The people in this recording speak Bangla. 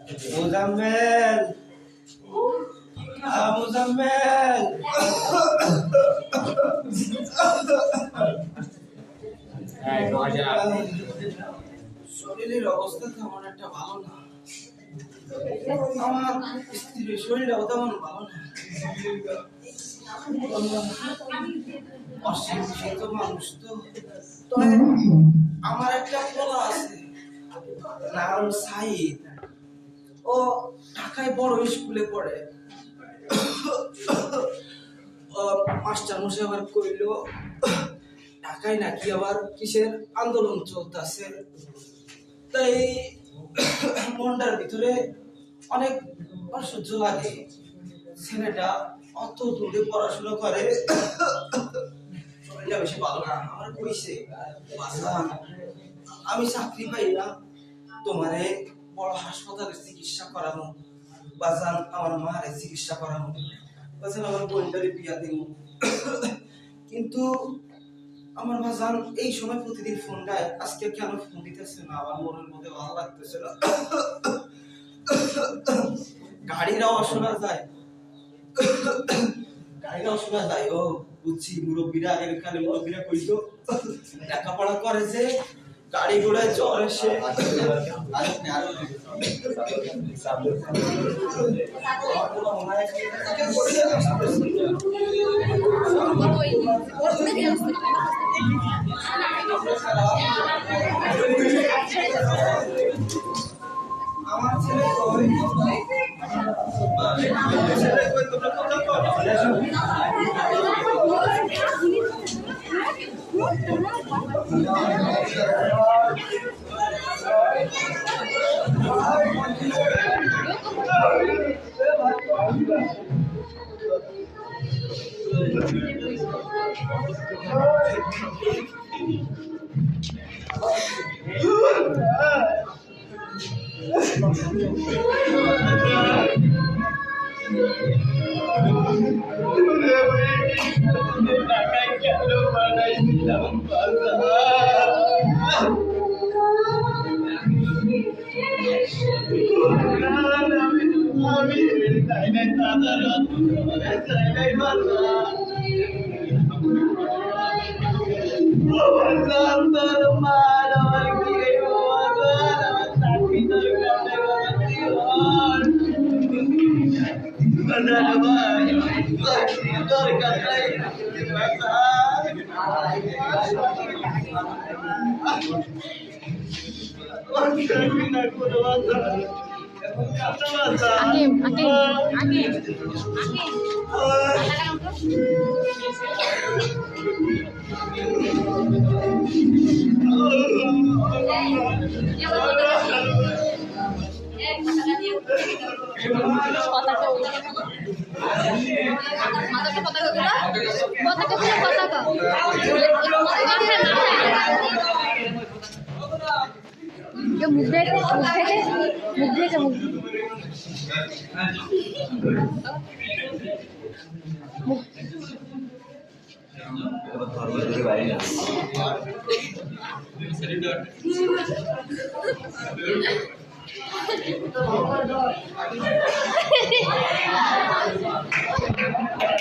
মুজাম্মেল মুজাম্মেল শরীরের অবস্থা তেমন একটা ভালো না। আমার স্ত্রীর শরীরটাও তেমন ভালো না। অশিক্ষিত মানুষ তো, তবে আমার একটা পোলা আছে, নাম সাইদ। ও ঢাকায় বড় স্কুলে পড়ে। মাস্টার মশাই আবার কইল ঢাকায় নাকি আবার কিসের আন্দোলন চলতেছে। তাই মনটার ভিতরে অনেক অসহ্য লাগে। ছেলেটা অত দূরে পড়াশোনা করে, শরীরটা বেশি ভালো না। আমার কইছে আমি চাকরি পাই না, তোমারে বড় হাসপাতালে চিকিৎসা করানো, বাজান আমার মারে চিকিৎসা করানো, বাজান আমার বোনটারে বিয়া দিব। কিন্তু আমার বাজান এই সময় প্রতিদিন ফোন দেয়, আজকে কেন ফোন দিতেছে না, আমার মনের মধ্যে ভালো লাগতেছে না। গাড়িরাও শোনা যায়, গাড়িরাও শোনা যায়। ও বুঝছি, মুরব্বীরা আগেকালে মুরব্বীরা কইতো লেখাপড়া করে যে গাড়ি ঘোড়ায় জ্বর এসে আমার ছেলে